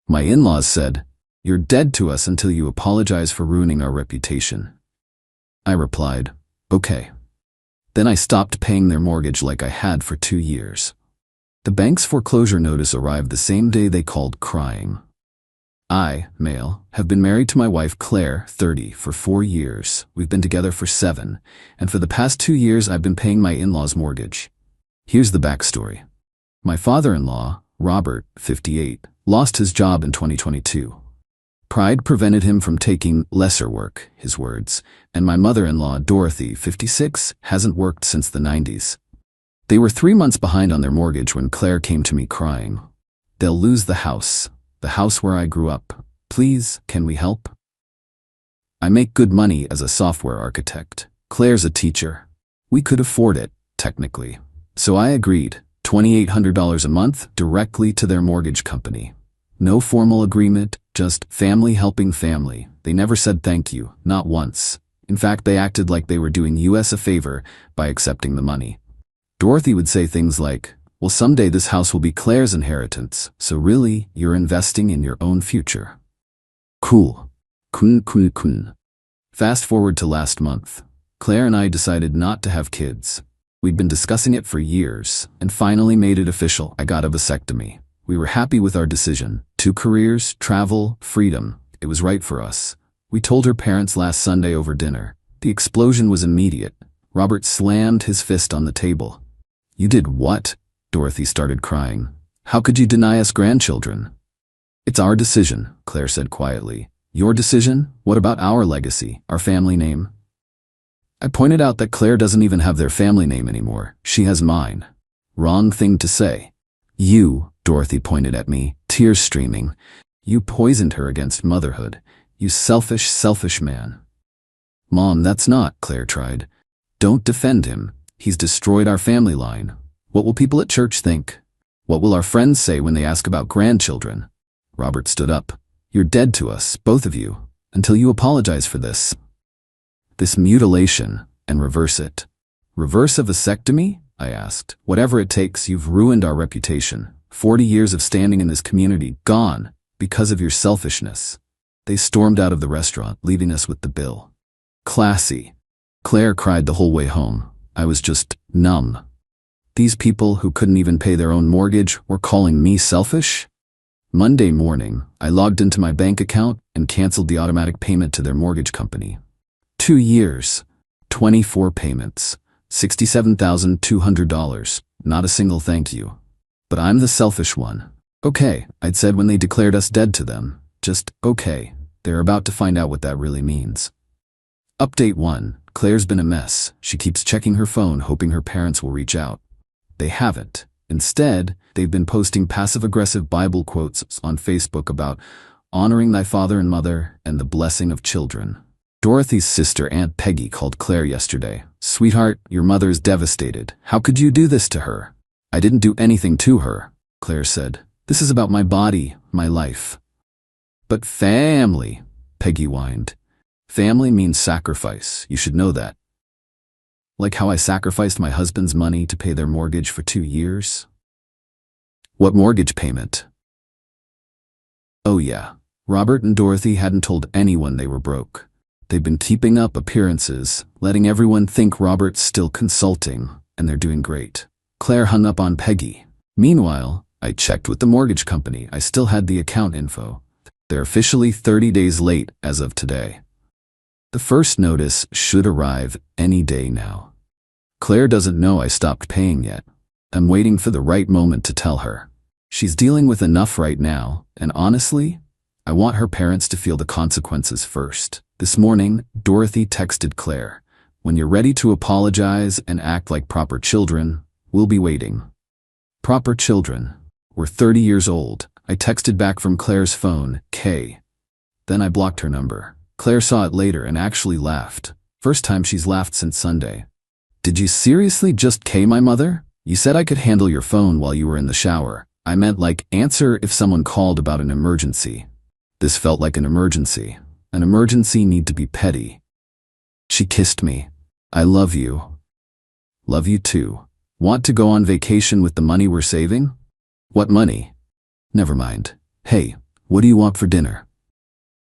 My in-laws said, "You're dead to us until you apologize for ruining our reputation." I replied, "Okay." Then I stopped paying their mortgage like I had for 2 years. The bank's foreclosure notice arrived the same day they called crying. I, male, have been married to my wife Claire, 30, for 4 years. We've been together for 7, and for the past 2 years I've been paying my in-laws' mortgage. Here's the backstory. My father-in-law, Robert, 58, lost his job in 2022. Pride prevented him from taking lesser work, his words, and my mother-in-law, Dorothy, 56, hasn't worked since the 90s. They were 3 months behind on their mortgage when Claire came to me crying. "They'll lose the house where I grew up. Please, can we help?" I make good money as a software architect. Claire's a teacher. We could afford it, technically. So I agreed, $2,800 a month directly to their mortgage company. No formal agreement, just family helping family. They never said thank you, not once. In fact, they acted like they were doing us a favor by accepting the money. Dorothy would say things like, "Well, someday this house will be Claire's inheritance, so really, you're investing in your own future." Cool. Kun. Fast forward to last month. Claire and I decided not to have kids. We'd been discussing it for years, and finally made it official. I got a vasectomy. We were happy with our decision. 2 careers, travel, freedom. It was right for us. We told her parents last Sunday over dinner. The explosion was immediate. Robert slammed his fist on the table. "You did what?" Dorothy started crying. "How could you deny us grandchildren?" "It's our decision," Claire said quietly. "Your decision? What about our legacy, our family name?" I pointed out that Claire doesn't even have their family name anymore. She has mine. Wrong thing to say. "You," Dorothy pointed at me, tears streaming. "You poisoned her against motherhood. You selfish man." "Mom, that's not," Claire tried. "Don't defend him. He's destroyed our family line. What will people at church think? What will our friends say when they ask about grandchildren?" Robert stood up. "You're dead to us, both of you, until you apologize for this. This mutilation, and reverse it." "Reverse a vasectomy?" I asked. "Whatever it takes, you've ruined our reputation. 40 years of standing in this community, gone, because of your selfishness." They stormed out of the restaurant, leaving us with the bill. Classy. Claire cried the whole way home. I was just numb. These people who couldn't even pay their own mortgage were calling me selfish? Monday morning, I logged into my bank account and canceled the automatic payment to their mortgage company. 2 years, 24 payments, $67,200, not a single thank you. But I'm the selfish one. "Okay," I'd said when they declared us dead to them. Just, okay. They're about to find out what that really means. Update 1. Claire's been a mess. She keeps checking her phone, hoping her parents will reach out. They haven't. Instead, they've been posting passive-aggressive Bible quotes on Facebook about honoring thy father and mother and the blessing of children. Dorothy's sister, Aunt Peggy, called Claire yesterday. "Sweetheart, your mother is devastated. How could you do this to her?" "I didn't do anything to her," Claire said. "This is about my body, my life." "But family," Peggy whined. "Family means sacrifice. You should know that." Like how I sacrificed my husband's money to pay their mortgage for 2 years? What mortgage payment? Oh yeah, Robert and Dorothy hadn't told anyone they were broke. They've been keeping up appearances, letting everyone think Robert's still consulting, and they're doing great. Claire hung up on Peggy. Meanwhile, I checked with the mortgage company. I still had the account info. They're officially 30 days late as of today. The first notice should arrive any day now. Claire doesn't know I stopped paying yet. I'm waiting for the right moment to tell her. She's dealing with enough right now, and honestly, I want her parents to feel the consequences first. This morning, Dorothy texted Claire, "When you're ready to apologize and act like proper children, we'll be waiting." Proper children. We're 30 years old. I texted back from Claire's phone, K. Then I blocked her number. Claire saw it later and actually laughed. First time she's laughed since Sunday. "Did you seriously just K my mother? You said I could handle your phone while you were in the shower. I meant like answer if someone called about an emergency." This felt like an emergency. An emergency need to be petty. She kissed me. "I love you." "Love you too. Want to go on vacation with the money we're saving?" "What money?" "Never mind. Hey, What do you want for dinner?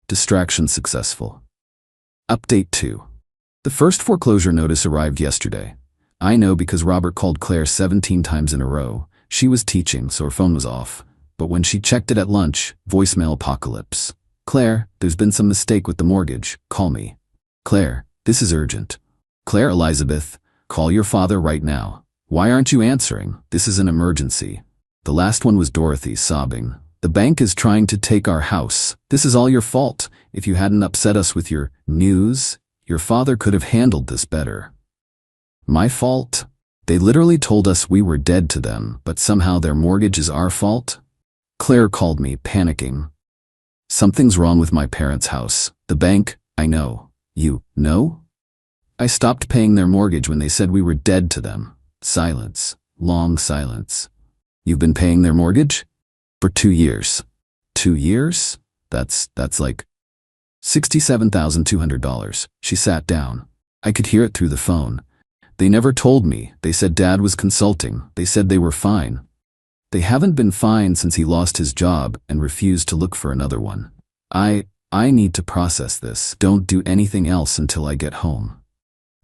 Distraction successful. Update 2. The first foreclosure notice arrived yesterday. I know because Robert called Claire 17 times in a row. She was teaching, so her phone was off. But when she checked it at lunch, voicemail apocalypse. Claire, there's been some mistake with the mortgage. Call me. Claire, this is urgent. Claire Elizabeth, call your father right now. Why aren't you answering? This is an emergency. The last one was Dorothy, sobbing. The bank is trying to take our house. This is all your fault. If you hadn't upset us with your news, your father could have handled this better. My fault? They literally told us we were dead to them, but somehow their mortgage is our fault? Claire called me, panicking. Something's wrong with my parents' house. The bank, I know. You know? I stopped paying their mortgage when they said we were dead to them. Silence. Long silence. You've been paying their mortgage? For 2 years. 2 years? That's like $67,200. She sat down. I could hear it through the phone. They never told me. They said Dad was consulting. They said they were fine. They haven't been fine since he lost his job and refused to look for another one. I need to process this. Don't do anything else until I get home.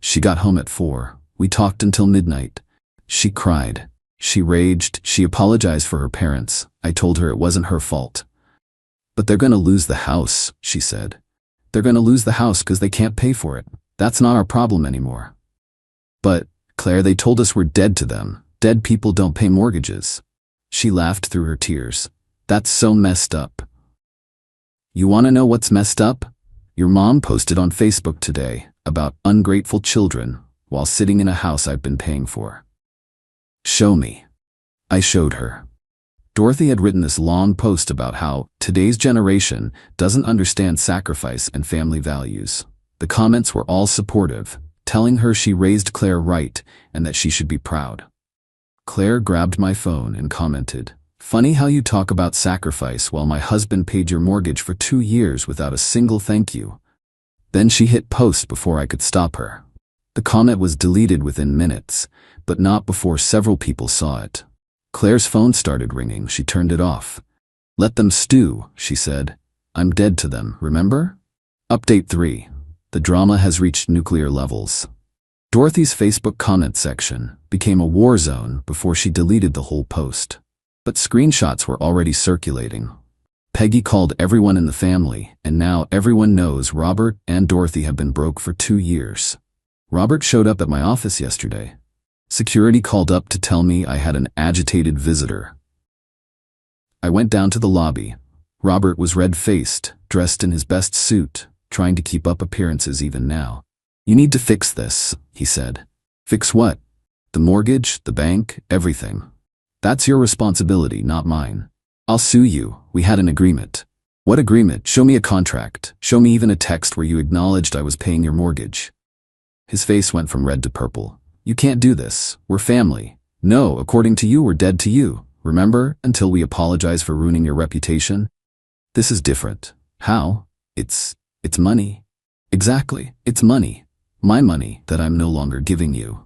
She got home at 4. We talked until midnight. She cried. She raged. She apologized for her parents. I told her it wasn't her fault. But they're gonna lose the house, she said. They're gonna lose the house because they can't pay for it. That's not our problem anymore. But, Claire, they told us we're dead to them. Dead people don't pay mortgages. She laughed through her tears. That's so messed up. You want to know what's messed up? Your mom posted on Facebook today about ungrateful children while sitting in a house I've been paying for. Show me. I showed her. Dorothy had written this long post about how today's generation doesn't understand sacrifice and family values. The comments were all supportive, telling her she raised Claire right and that she should be proud. Claire grabbed my phone and commented, "Funny how you talk about sacrifice while my husband paid your mortgage for 2 years without a single thank you." Then she hit post before I could stop her. The comment was deleted within minutes, but not before several people saw it. Claire's phone started ringing. She turned it off. "Let them stew," she said. "I'm dead to them, remember?" Update 3. The drama has reached nuclear levels. Dorothy's Facebook comment section became a war zone before she deleted the whole post. But screenshots were already circulating. Peggy called everyone in the family, and now everyone knows Robert and Dorothy have been broke for 2 years. Robert showed up at my office yesterday. Security called up to tell me I had an agitated visitor. I went down to the lobby. Robert was red-faced, dressed in his best suit, trying to keep up appearances even now. "You need to fix this," he said. "Fix what?" "The mortgage, the bank, everything. That's your responsibility, not mine. I'll sue you. We had an agreement." "What agreement? Show me a contract. Show me even a text where you acknowledged I was paying your mortgage." His face went from red to purple. "You can't do this. We're family. No, according to you, we're dead to you. Remember, until we apologize for ruining your reputation? This is different." "How?" It's money." "Exactly. It's money. My money that I'm no longer giving you."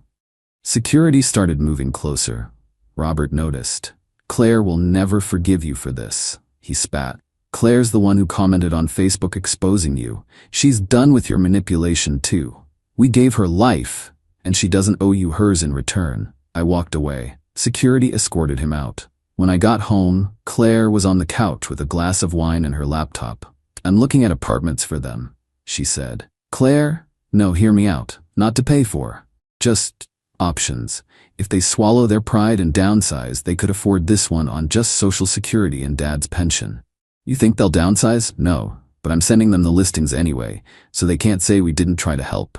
Security started moving closer. Robert noticed. "Claire will never forgive you for this," he spat. "Claire's the one who commented on Facebook exposing you. She's done with your manipulation too. We gave her life, and she doesn't owe you hers in return." I walked away. Security escorted him out. When I got home, Claire was on the couch with a glass of wine and her laptop. "I'm looking at apartments for them," she said. "Claire? No, hear me out. Not to pay for. Just options. If they swallow their pride and downsize, they could afford this one on just Social Security and Dad's pension." "You think they'll downsize?" "No, but I'm sending them the listings anyway, so they can't say we didn't try to help."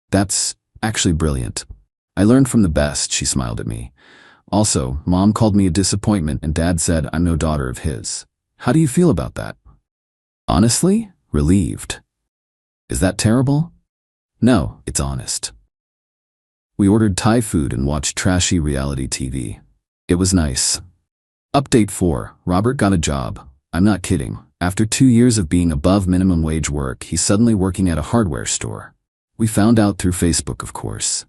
"That's actually brilliant. I learned from the best," she smiled at me. "Also, Mom called me a disappointment and Dad said I'm no daughter of his. How do you feel about that?" "Honestly, relieved." "Is that terrible?" "No, it's honest." We ordered Thai food and watched trashy reality TV. It was nice. Update 4. Robert got a job. I'm not kidding. After 2 years of being above minimum wage work, he's suddenly working at a hardware store. We found out through Facebook, of course.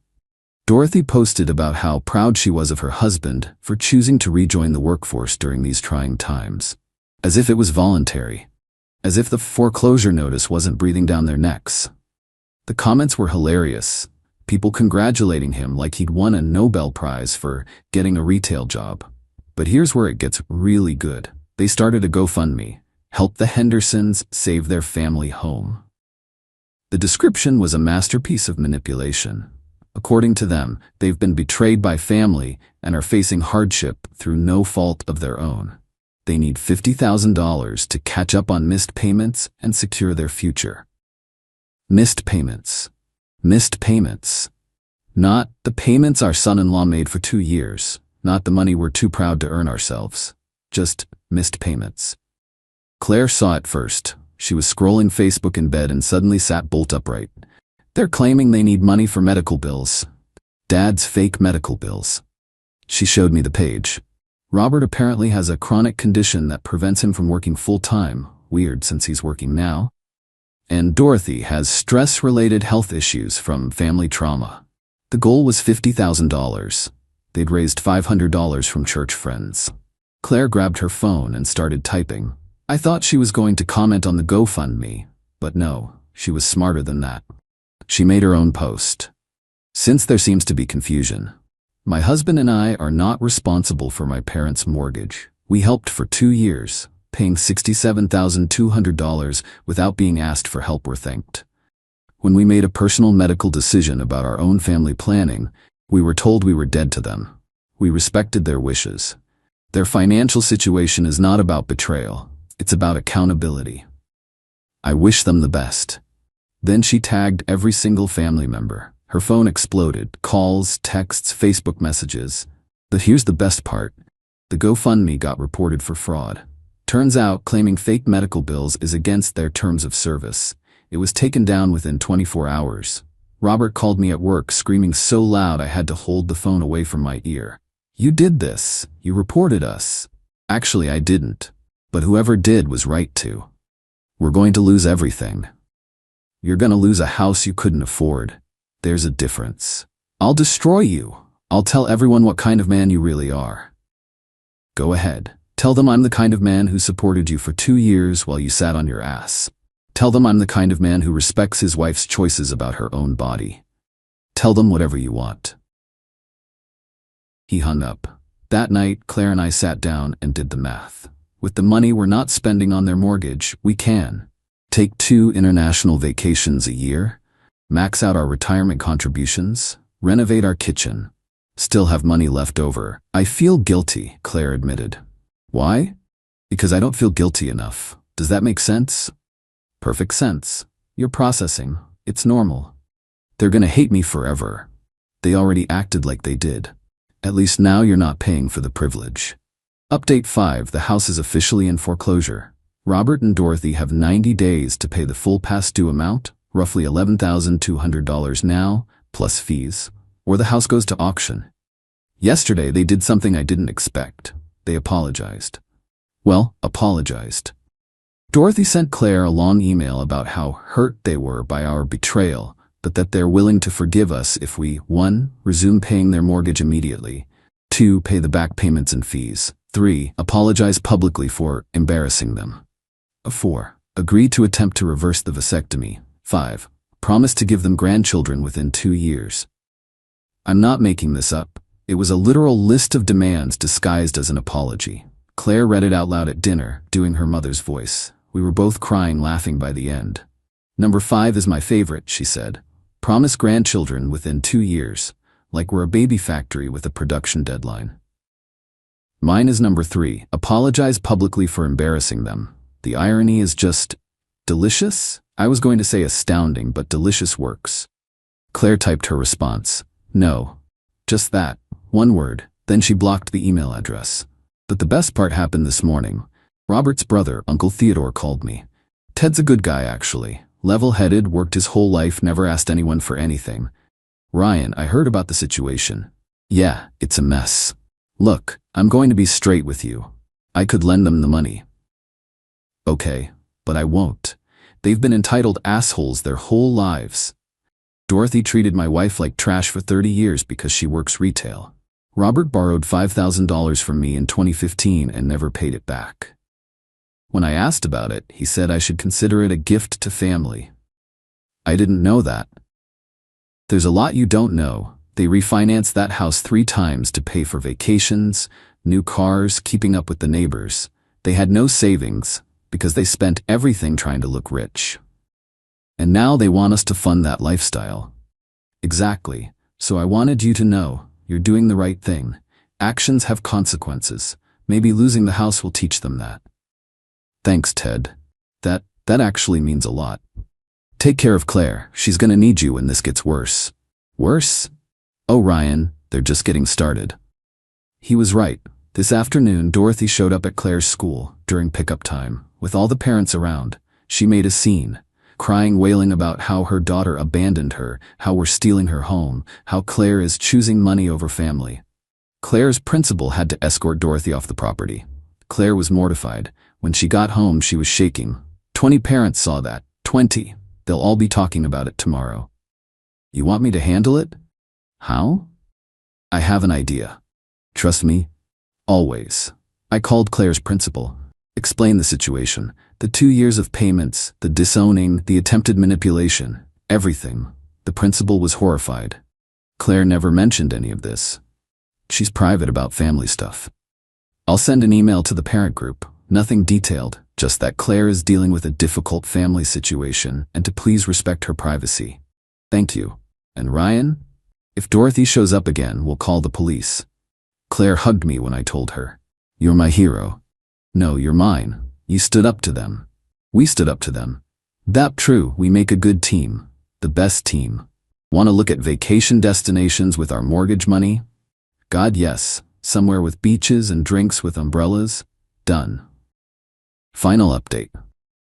Dorothy posted about how proud she was of her husband for choosing to rejoin the workforce during these trying times. As if it was voluntary. As if the foreclosure notice wasn't breathing down their necks. The comments were hilarious. People congratulating him like he'd won a Nobel Prize for getting a retail job. But here's where it gets really good. They started a GoFundMe. Help the Hendersons save their family home. The description was a masterpiece of manipulation. According to them, they've been betrayed by family and are facing hardship through no fault of their own. They need $50,000 to catch up on missed payments and secure their future. Missed payments. Missed payments. Not the payments our son-in-law made for 2 years. Not the money we're too proud to earn ourselves. Just missed payments. Claire saw it first. She was scrolling Facebook in bed and suddenly sat bolt upright. They're claiming they need money for medical bills. Dad's fake medical bills. She showed me the page. Robert apparently has a chronic condition that prevents him from working full-time. Weird since he's working now. And Dorothy has stress-related health issues from family trauma. The goal was $50,000. They'd raised $500 from church friends. Claire grabbed her phone and started typing. I thought she was going to comment on the GoFundMe, but no, she was smarter than that. She made her own post. Since there seems to be confusion, my husband and I are not responsible for my parents' mortgage. We helped for 2 years, paying $67,200 without being asked for help or thanked. When we made a personal medical decision about our own family planning, we were told we were dead to them. We respected their wishes. Their financial situation is not about betrayal. It's about accountability. I wish them the best. Then she tagged every single family member. Her phone exploded. Calls, texts, Facebook messages. But here's the best part. The GoFundMe got reported for fraud. Turns out claiming fake medical bills is against their terms of service. It was taken down within 24 hours. Robert called me at work screaming so loud I had to hold the phone away from my ear. You did this. You reported us. Actually, I didn't. But whoever did was right to. We're going to lose everything. You're going to lose a house you couldn't afford. There's a difference. I'll destroy you. I'll tell everyone what kind of man you really are. Go ahead. Tell them I'm the kind of man who supported you for 2 years while you sat on your ass. Tell them I'm the kind of man who respects his wife's choices about her own body. Tell them whatever you want. He hung up. That night, Claire and I sat down and did the math. With the money we're not spending on their mortgage, we can take 2 international vacations a year, max out our retirement contributions, renovate our kitchen, still have money left over. I feel guilty, Claire admitted. Why? Because I don't feel guilty enough. Does that make sense? Perfect sense. You're processing. It's normal. They're gonna hate me forever. They already acted like they did. At least now you're not paying for the privilege. Update 5. The house is officially in foreclosure. Robert and Dorothy have 90 days to pay the full past due amount, roughly $11,200 now, plus fees, or the house goes to auction. Yesterday they did something I didn't expect. They apologized. Well, apologized. Dorothy sent Claire a long email about how hurt they were by our betrayal, but that they're willing to forgive us if we 1. Resume paying their mortgage immediately, 2. Pay the back payments and fees, 3. Apologize publicly for embarrassing them, 4. Agree to attempt to reverse the vasectomy, 5. Promise to give them grandchildren within 2 years. I'm not making this up. It was a literal list of demands disguised as an apology. Claire read it out loud at dinner, doing her mother's voice. We were both crying, laughing by the end. Number 5 is my favorite, she said. Promise grandchildren within 2 years, like we're a baby factory with a production deadline. Mine is number 3, apologize publicly for embarrassing them. The irony is just delicious? I was going to say astounding, but delicious works. Claire typed her response. No. Just that. One word. Then she blocked the email address. But the best part happened this morning. Robert's brother, Uncle Theodore, called me. Ted's a good guy, actually. Level-headed, worked his whole life, never asked anyone for anything. Ryan, I heard about the situation. Yeah, it's a mess. Look, I'm going to be straight with you. I could lend them the money. Okay, but I won't. They've been entitled assholes their whole lives. Dorothy treated my wife like trash for 30 years because she works retail. Robert borrowed $5,000 from me in 2015 and never paid it back. When I asked about it, he said I should consider it a gift to family. I didn't know that. There's a lot you don't know. They refinanced that house 3 times to pay for vacations, new cars, keeping up with the neighbors. They had no savings because they spent everything trying to look rich. And now they want us to fund that lifestyle. Exactly. So I wanted you to know, you're doing the right thing. Actions have consequences. Maybe losing the house will teach them that. Thanks, Ted. That actually means a lot. Take care of Claire. She's gonna need you when this gets worse. Worse? Oh, Ryan, they're just getting started. He was right. This afternoon, Dorothy showed up at Claire's school during pickup time, with all the parents around. She made a scene, crying, wailing about how her daughter abandoned her, how we're stealing her home, how Claire is choosing money over family. Claire's principal had to escort Dorothy off the property. Claire was mortified. When she got home, she was shaking. 20 parents saw that. 20. They'll all be talking about it tomorrow. You want me to handle it? How? I have an idea. Trust me? Always. I called Claire's principal, explained the situation, the 2 years of payments, the disowning, the attempted manipulation, everything. The principal was horrified. Claire never mentioned any of this. She's private about family stuff. I'll send an email to the parent group, nothing detailed, just that Claire is dealing with a difficult family situation and to please respect her privacy. Thank you. And Ryan? If Dorothy shows up again, we'll call the police. Claire hugged me when I told her. You're my hero. No, you're mine. You stood up to them. We stood up to them. That's true, we make a good team. The best team. Want to look at vacation destinations with our mortgage money? God, yes. Somewhere with beaches and drinks with umbrellas? Done. Final update.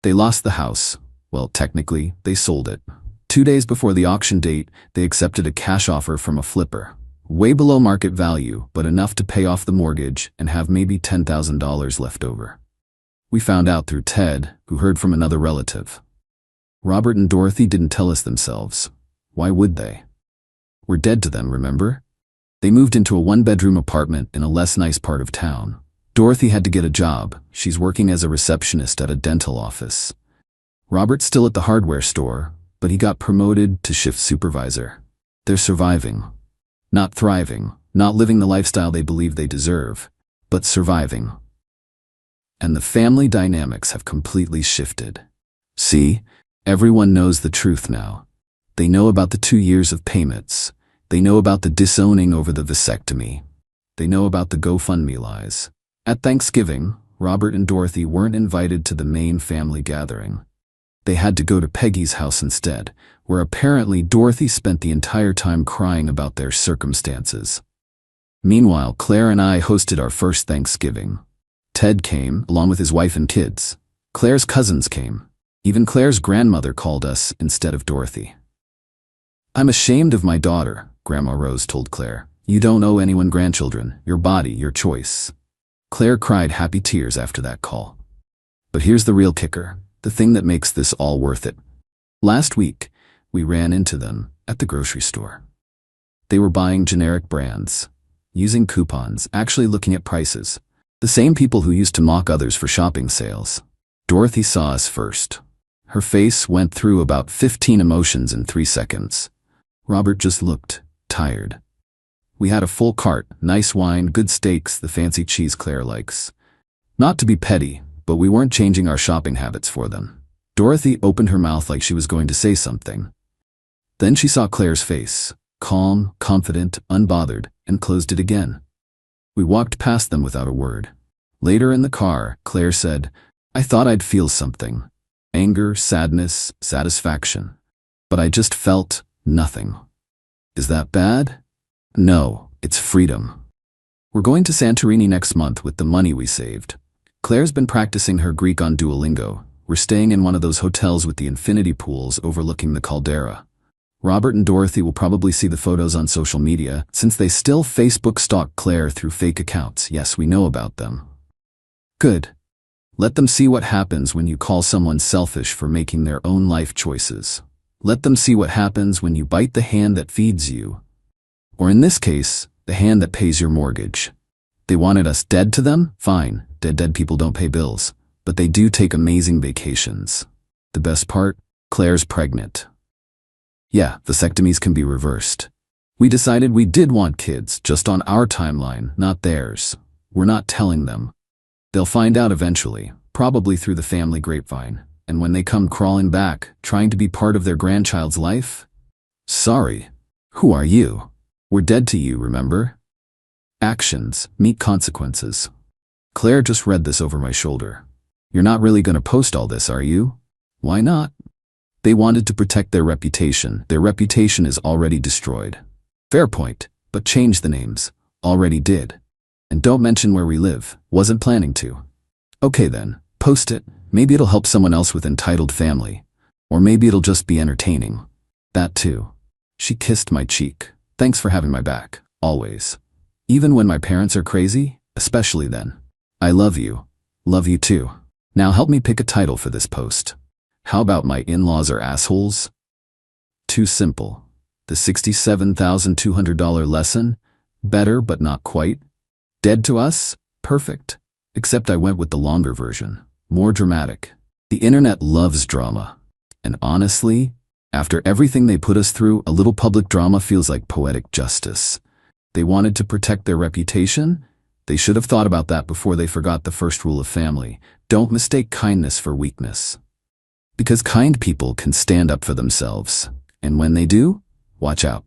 They lost the house. Well, technically, they sold it. 2 days before the auction date, they accepted a cash offer from a flipper. Way below market value, but enough to pay off the mortgage and have maybe $10,000 left over. We found out through Ted, who heard from another relative. Robert and Dorothy didn't tell us themselves. Why would they? We're dead to them, remember? They moved into a 1-bedroom apartment in a less nice part of town. Dorothy had to get a job. She's working as a receptionist at a dental office. Robert's still at the hardware store, but he got promoted to shift supervisor. They're surviving. Not thriving, not living the lifestyle they believe they deserve, but surviving. And the family dynamics have completely shifted. See, everyone knows the truth now. They know about the 2 years of payments. They know about the disowning over the vasectomy. They know about the GoFundMe lies. At Thanksgiving, Robert and Dorothy weren't invited to the main family gathering. They had to go to Peggy's house instead, where apparently Dorothy spent the entire time crying about their circumstances. Meanwhile, Claire and I hosted our first Thanksgiving. Ted came, along with his wife and kids. Claire's cousins came. Even Claire's grandmother called us instead of Dorothy. I'm ashamed of my daughter, Grandma Rose told Claire. You don't owe anyone grandchildren. Your body, your choice. Claire cried happy tears after that call. But here's the real kicker, the thing that makes this all worth it. Last week, we ran into them at the grocery store. They were buying generic brands, using coupons, actually looking at prices. The same people who used to mock others for shopping sales. Dorothy saw us first. Her face went through about 15 emotions in 3 seconds. Robert just looked tired. We had a full cart, nice wine, good steaks, the fancy cheese Claire likes. Not to be petty, but we weren't changing our shopping habits for them. Dorothy opened her mouth like she was going to say something. Then she saw Claire's face, calm, confident, unbothered, and closed it again. We walked past them without a word. Later in the car, Claire said, I thought I'd feel something. Anger, sadness, satisfaction. But I just felt nothing. Is that bad? No, it's freedom. We're going to Santorini next month with the money we saved. Claire's been practicing her Greek on Duolingo. We're staying in one of those hotels with the infinity pools overlooking the caldera. Robert and Dorothy will probably see the photos on social media, since they still Facebook stalk Claire through fake accounts. Yes, we know about them. Good. Let them see what happens when you call someone selfish for making their own life choices. Let them see what happens when you bite the hand that feeds you. Or in this case, the hand that pays your mortgage. They wanted us dead to them? Fine, dead people don't pay bills. but they do take amazing vacations. The best part? Claire's pregnant. Yeah, vasectomies can be reversed. We decided we did want kids, just on our timeline, not theirs. We're not telling them. They'll find out eventually, probably through the family grapevine. And when they come crawling back, trying to be part of their grandchild's life? Sorry. Who are you? We're dead to you, remember? Actions meet consequences. Claire just read this over my shoulder. You're not really gonna post all this, are you? Why not? They wanted to protect their reputation. Their reputation is already destroyed. Fair point, but change the names. Already did. And don't mention where we live. Wasn't planning to. Okay then, post it. Maybe it'll help someone else with entitled family. Or maybe it'll just be entertaining. That too. She kissed my cheek. Thanks for having my back. Always. Even when my parents are crazy, especially then. I love you. Love you too. Now help me pick a title for this post. How about my in-laws are assholes? Too simple. The $67,200 lesson? Better but not quite. Dead to us? Perfect. Except I went with the longer version. More dramatic. The internet loves drama. And honestly, after everything they put us through, a little public drama feels like poetic justice. They wanted to protect their reputation? They should have thought about that before they forgot the first rule of family. Don't mistake kindness for weakness. Because kind people can stand up for themselves. And when they do, watch out.